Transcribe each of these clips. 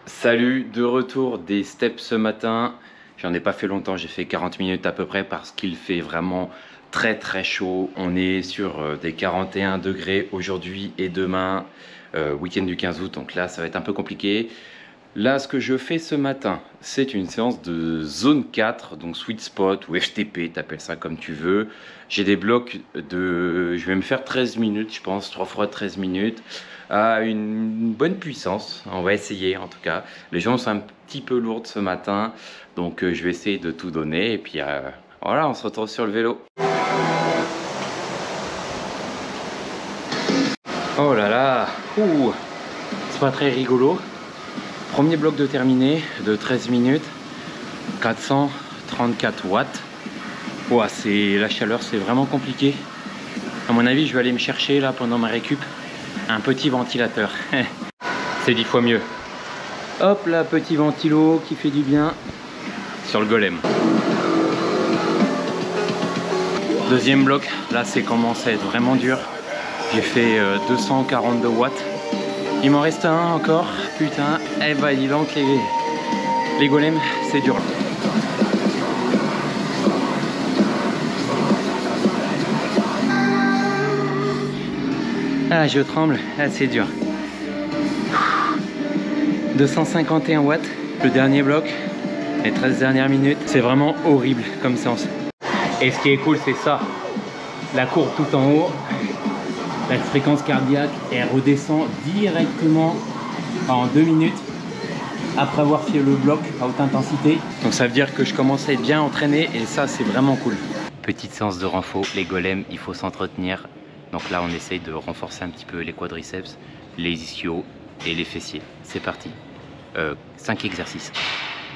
Salut, de retour des steps ce matin. J'en ai pas fait longtemps, j'ai fait 40 minutes à peu près parce qu'il fait vraiment très chaud. On est sur des 41 degrés aujourd'hui et demain, week-end du 15 août, donc là ça va être un peu compliqué. Là, ce que je fais ce matin, c'est une séance de zone 4, donc sweet spot ou FTP, t'appelles ça comme tu veux. J'ai des blocs de... Je vais me faire 13 minutes, je pense, 3 fois 13 minutes, à une bonne puissance. On va essayer en tout cas. Les jambes sont un petit peu lourdes ce matin, donc je vais essayer de tout donner. Et puis voilà, on se retrouve sur le vélo. Oh là là, c'est pas très rigolo. Premier bloc de terminé de 13 minutes, 434 watts. Ouah, la chaleur, c'est vraiment compliqué. À mon avis, je vais aller me chercher là pendant ma récup un petit ventilateur. C'est 10 fois mieux. Hop là, petit ventilo qui fait du bien sur le golem. Deuxième bloc, là c'est commencé à être vraiment dur. J'ai fait 242 watts. Il m'en reste un encore, putain. Eh bah dis donc, les golems, c'est dur. Ah, je tremble, ah, c'est dur. 251 watts, le dernier bloc, les 13 dernières minutes. C'est vraiment horrible comme séance. Et ce qui est cool, c'est ça. La courbe tout en haut. La fréquence cardiaque, elle redescend directement en 2 minutes après avoir fait le bloc à haute intensité. Donc ça veut dire que je commence à être bien entraîné et ça c'est vraiment cool. Petite séance de renfort, les golems, il faut s'entretenir. Donc là on essaye de renforcer un petit peu les quadriceps, les ischios et les fessiers. C'est parti. 5 exercices.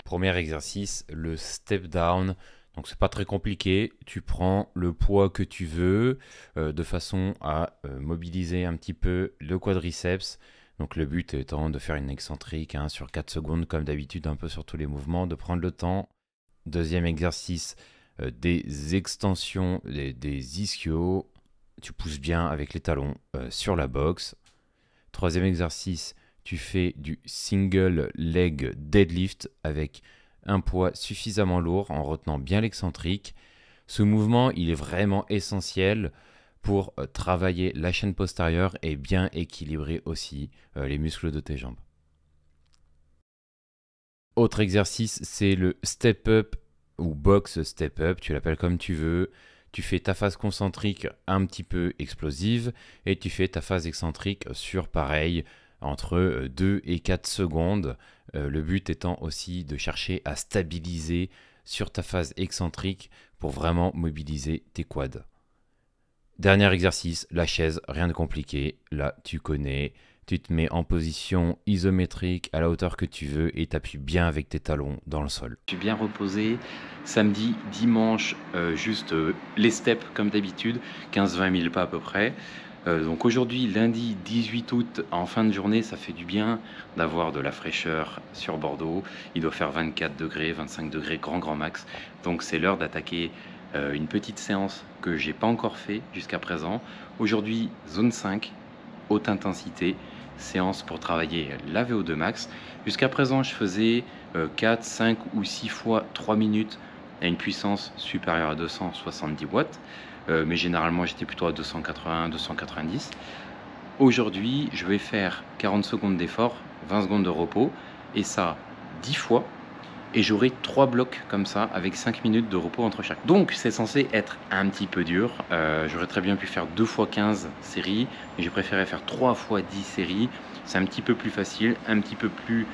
Premier exercice, le step down. Donc c'est pas très compliqué, tu prends le poids que tu veux de façon à mobiliser un petit peu le quadriceps. Donc le but étant de faire une excentrique sur 4 secondes comme d'habitude, un peu sur tous les mouvements, de prendre le temps. Deuxième exercice, des extensions des ischios. Tu pousses bien avec les talons sur la boxe. Troisième exercice, tu fais du single leg deadlift avec un poids suffisamment lourd en retenant bien l'excentrique. Ce mouvement, il est vraiment essentiel pour travailler la chaîne postérieure et bien équilibrer aussi les muscles de tes jambes. Autre exercice, c'est le step up ou box step up, tu l'appelles comme tu veux. Tu fais ta phase concentrique un petit peu explosive et tu fais ta phase excentrique sur pareil entre 2 et 4 secondes. Le but étant aussi de chercher à stabiliser sur ta phase excentrique pour vraiment mobiliser tes quads. Dernier exercice, la chaise, rien de compliqué. Là, tu connais. Tu te mets en position isométrique à la hauteur que tu veux et t'appuies bien avec tes talons dans le sol. Je suis bien reposé. Samedi, dimanche, juste les steps comme d'habitude, 15-20 000 pas à peu près. Donc aujourd'hui, lundi 18 août, en fin de journée, ça fait du bien d'avoir de la fraîcheur sur Bordeaux. Il doit faire 24 degrés, 25 degrés, grand max. Donc c'est l'heure d'attaquer une petite séance que j'ai pas encore fait jusqu'à présent. Aujourd'hui, zone 5, haute intensité, séance pour travailler la VO2 max. Jusqu'à présent, je faisais 4, 5 ou 6 fois 3 minutes à une puissance supérieure à 270 watts. Mais généralement j'étais plutôt à 280, 290. Aujourd'hui, je vais faire 40 secondes d'effort, 20 secondes de repos, et ça 10 fois. Et j'aurai 3 blocs comme ça, avec 5 minutes de repos entre chaque. Donc c'est censé être un petit peu dur. J'aurais très bien pu faire 2 fois 15 séries, mais j'ai préféré faire 3 fois 10 séries. C'est un petit peu plus facile, un petit peu plus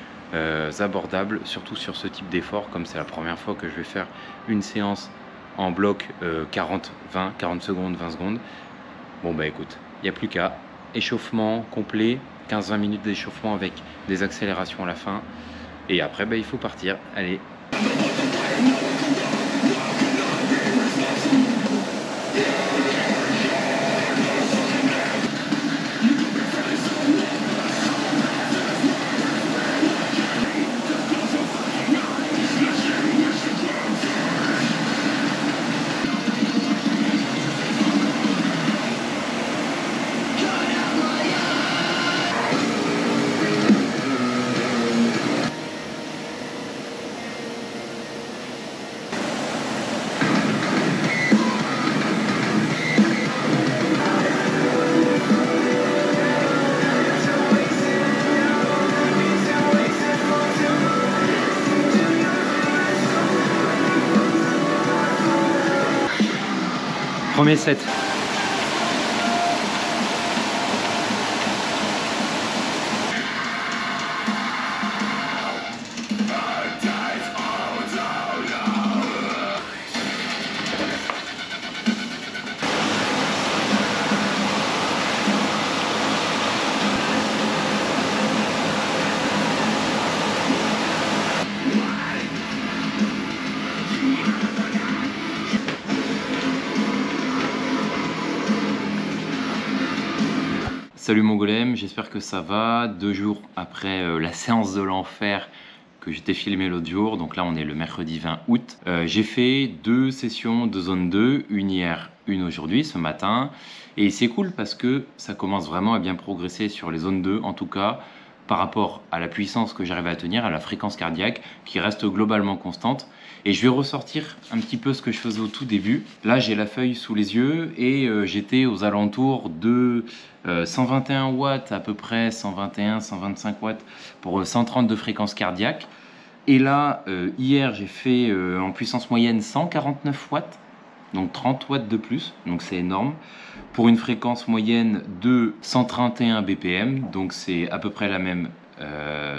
abordable, surtout sur ce type d'effort, comme c'est la première fois que je vais faire une séance en bloc 40 secondes, 20 secondes. Bon bah écoute, il n'y a plus qu'à. Échauffement complet, 15-20 minutes d'échauffement avec des accélérations à la fin. Et après, bah, il faut partir. Allez. Premier set. Salut mon golem, j'espère que ça va. 2 jours après la séance de l'enfer que je t'ai filmé l'autre jour, donc là on est le mercredi 20 août. J'ai fait 2 sessions de zone 2, une hier, une aujourd'hui, ce matin. Et c'est cool parce que ça commence vraiment à bien progresser sur les zones 2, en tout cas par rapport à la puissance que j'arrive à tenir, à la fréquence cardiaque qui reste globalement constante. Et je vais ressortir un petit peu ce que je faisais au tout début. Là, j'ai la feuille sous les yeux et j'étais aux alentours de 121 watts à peu près, 121, 125 watts pour 130 de fréquence cardiaque. Et là, hier, j'ai fait en puissance moyenne 149 watts, donc 30 watts de plus, donc c'est énorme, pour une fréquence moyenne de 131 BPM, donc c'est à peu près la même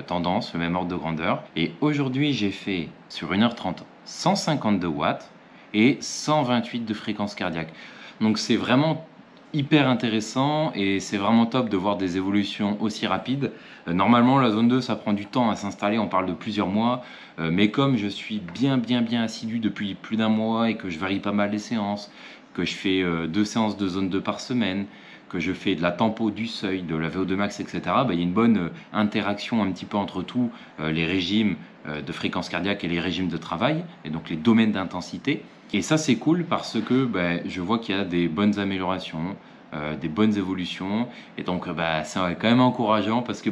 tendance, le même ordre de grandeur. Et aujourd'hui, j'ai fait sur 1h30 152 watts et 128 de fréquence cardiaque. Donc c'est vraiment hyper intéressant et c'est vraiment top de voir des évolutions aussi rapides. Normalement, la zone 2, ça prend du temps à s'installer, on parle de plusieurs mois. Mais comme je suis bien assidu depuis plus d'1 mois et que je varie pas mal les séances, que je fais 2 séances de zone 2 par semaine, que je fais de la tempo du seuil, de la VO2 max, etc., il y a une bonne interaction un petit peu entre tous les régimes de fréquence cardiaque et les régimes de travail, et donc les domaines d'intensité. Et ça, c'est cool parce que je vois qu'il y a des bonnes améliorations, des bonnes évolutions, et donc c'est quand même encourageant parce que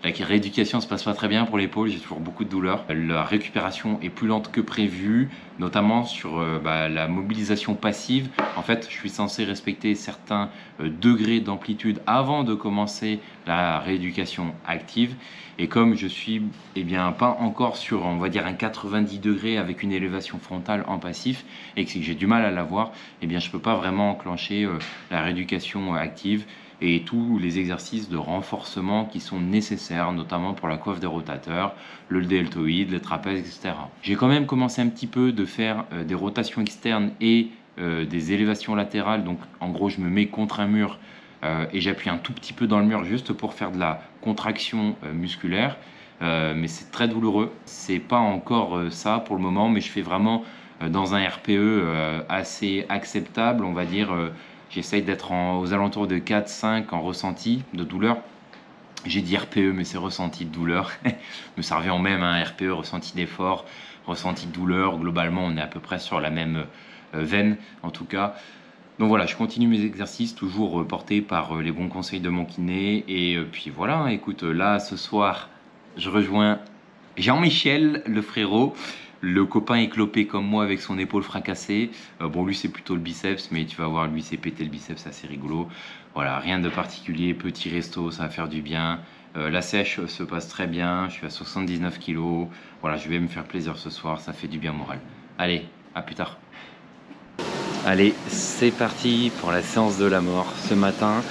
la rééducation se passe pas très bien pour l'épaule, j'ai toujours beaucoup de douleurs. La récupération est plus lente que prévu, notamment sur la mobilisation passive. En fait, je suis censé respecter certains degrés d'amplitude avant de commencer la rééducation active. Et comme je suis pas encore sur, on va dire, un 90 degrés avec une élévation frontale en passif et que j'ai du mal à l'avoir, je ne peux pas vraiment enclencher la rééducation active et tous les exercices de renforcement qui sont nécessaires, notamment pour la coiffe des rotateurs, le deltoïde, les trapèzes, etc. J'ai quand même commencé un petit peu de faire des rotations externes et des élévations latérales. Donc en gros, je me mets contre un mur et j'appuie un tout petit peu dans le mur juste pour faire de la contraction musculaire. Mais c'est très douloureux. C'est pas encore ça pour le moment, mais je fais vraiment dans un RPE assez acceptable, on va dire. J'essaye d'être aux alentours de 4-5 en ressenti de douleur. J'ai dit RPE, mais c'est ressenti de douleur. Mais ça revient au même, RPE, ressenti d'effort, ressenti de douleur. Globalement, on est à peu près sur la même veine, en tout cas. Donc voilà, je continue mes exercices, toujours portés par les bons conseils de mon kiné. Et puis voilà, écoute, là, ce soir, je rejoins Jean-Michel, le frérot. Le copain éclopé comme moi avec son épaule fracassée. Bon, lui, c'est plutôt le biceps, mais tu vas voir, lui, c'est pété le biceps, c'est assez rigolo. Voilà, rien de particulier, petit resto, ça va faire du bien. La sèche se passe très bien, je suis à 79 kg. Voilà, je vais me faire plaisir ce soir, ça fait du bien moral. Allez, à plus tard. Allez, c'est parti pour la séance de la mort ce matin.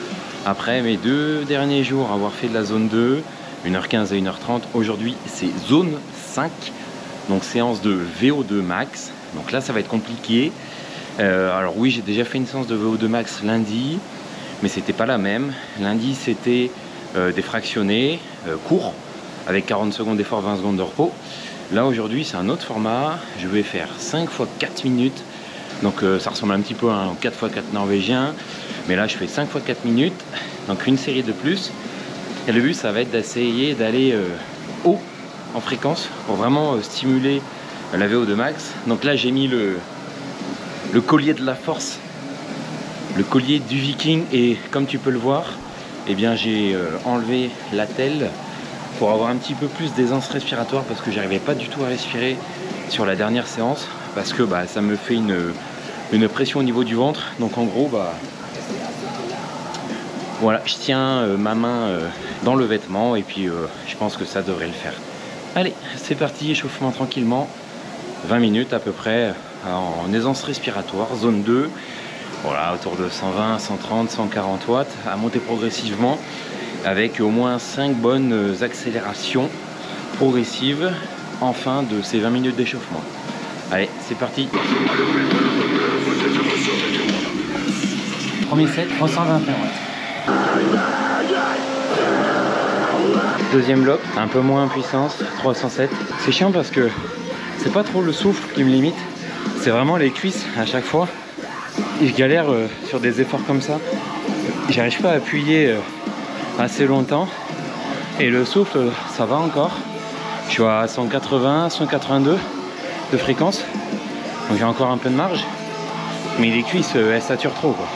Après mes 2 derniers jours avoir fait de la zone 2, 1h15 et 1h30, aujourd'hui, c'est zone 5. Donc séance de VO2 max, donc là ça va être compliqué. Alors oui, j'ai déjà fait une séance de VO2 max lundi, mais c'était pas la même. Lundi c'était des fractionnés courts, avec 40 secondes d'effort, 20 secondes de repos. Là aujourd'hui c'est un autre format, je vais faire 5 x 4 minutes, donc ça ressemble un petit peu à un 4 x 4 norvégien, mais là je fais 5 x 4 minutes, donc une série de plus. Et le but ça va être d'essayer d'aller haut en fréquence pour vraiment stimuler la VO2 max. Donc là j'ai mis le collier de la force, le collier du viking, et comme tu peux le voir, j'ai enlevé l'attelle pour avoir un petit peu plus d'aisance respiratoire parce que j'arrivais pas du tout à respirer sur la dernière séance parce que ça me fait une pression au niveau du ventre. Donc en gros voilà, je tiens ma main dans le vêtement et puis je pense que ça devrait le faire. Allez, c'est parti, échauffement tranquillement, 20 minutes à peu près en aisance respiratoire, zone 2. Voilà, autour de 120, 130, 140 watts, à monter progressivement avec au moins 5 bonnes accélérations progressives en fin de ces 20 minutes d'échauffement. Allez, c'est parti. Premier set, 321 watts. Deuxième bloc, un peu moins en puissance, 307. C'est chiant parce que c'est pas trop le souffle qui me limite, c'est vraiment les cuisses à chaque fois. Et je galère sur des efforts comme ça. J'arrive pas à appuyer assez longtemps. Et le souffle, ça va encore. Je suis à 180, 182 de fréquence. Donc j'ai encore un peu de marge. Mais les cuisses, elles saturent trop, quoi.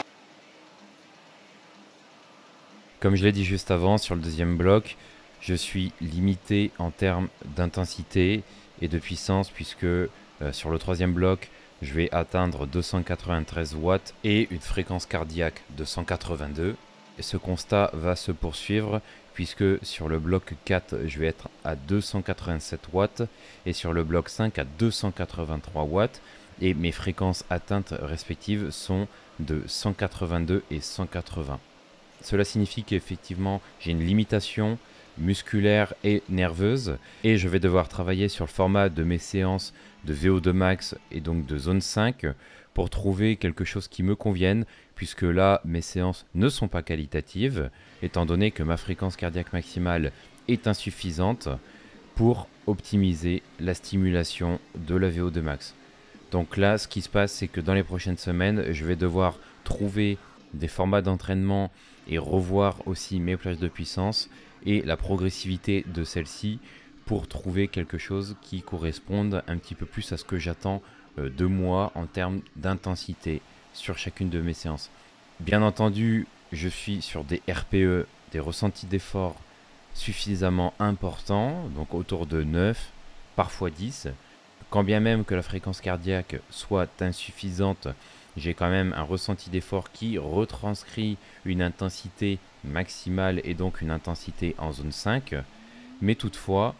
Comme je l'ai dit juste avant, sur le deuxième bloc, je suis limité en termes d'intensité et de puissance puisque sur le troisième bloc, je vais atteindre 293 watts et une fréquence cardiaque de 182. Et ce constat va se poursuivre puisque sur le bloc 4, je vais être à 287 watts et sur le bloc 5 à 283 watts. Et mes fréquences atteintes respectives sont de 182 et 180. Cela signifie qu'effectivement, j'ai une limitation musculaire et nerveuse et je vais devoir travailler sur le format de mes séances de VO2 max et donc de zone 5 pour trouver quelque chose qui me convienne puisque là, mes séances ne sont pas qualitatives étant donné que ma fréquence cardiaque maximale est insuffisante pour optimiser la stimulation de la VO2 max. Donc là, ce qui se passe, c'est que dans les prochaines semaines, je vais devoir trouver des formats d'entraînement et revoir aussi mes plages de puissance et la progressivité de celle-ci pour trouver quelque chose qui corresponde un petit peu plus à ce que j'attends de moi en termes d'intensité sur chacune de mes séances. Bien entendu, je suis sur des RPE, des ressentis d'effort suffisamment importants, donc autour de 9, parfois 10. Quand bien même que la fréquence cardiaque soit insuffisante, j'ai quand même un ressenti d'effort qui retranscrit une intensité maximale et donc une intensité en zone 5. Mais toutefois,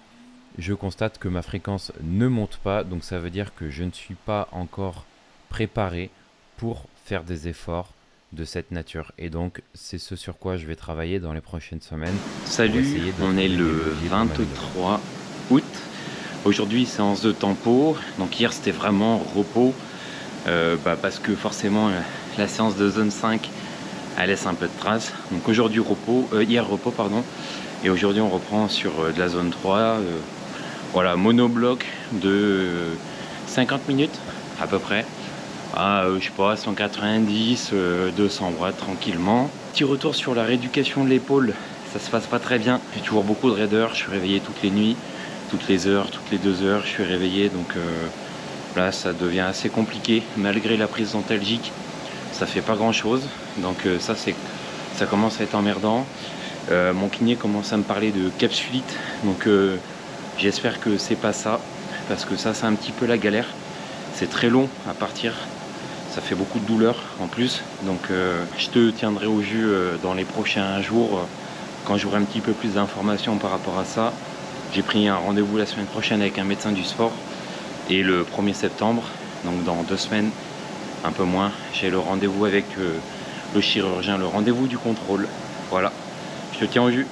je constate que ma fréquence ne monte pas, donc ça veut dire que je ne suis pas encore préparé pour faire des efforts de cette nature. Et donc, c'est ce sur quoi je vais travailler dans les prochaines semaines. Salut, on est le 23 août. Aujourd'hui, séance de tempo. Donc hier, c'était vraiment repos. Parce que forcément la séance de zone 5 elle laisse un peu de traces. Donc aujourd'hui hier repos pardon, et aujourd'hui on reprend sur de la zone 3. Voilà, monobloc de 50 minutes à peu près à je sais pas 190 200 watts tranquillement. Petit retour sur la rééducation de l'épaule, ça se passe pas très bien, j'ai toujours beaucoup de raideur, je suis réveillé toutes les nuits, toutes les heures, toutes les 2 heures je suis réveillé, donc là ça devient assez compliqué malgré la prise d'antalgique, ça fait pas grand chose, donc ça commence à être emmerdant. Mon kiné commence à me parler de capsulite, donc j'espère que c'est pas ça, parce que ça c'est un petit peu la galère, c'est très long à partir, ça fait beaucoup de douleur en plus, donc je te tiendrai au jus dans les prochains jours quand j'aurai un petit peu plus d'informations par rapport à ça. J'ai pris un rendez-vous la semaine prochaine avec un médecin du sport. Et le 1er septembre, donc dans 2 semaines, un peu moins, j'ai le rendez-vous avec le chirurgien, le rendez-vous du contrôle. Voilà, je te tiens au jus.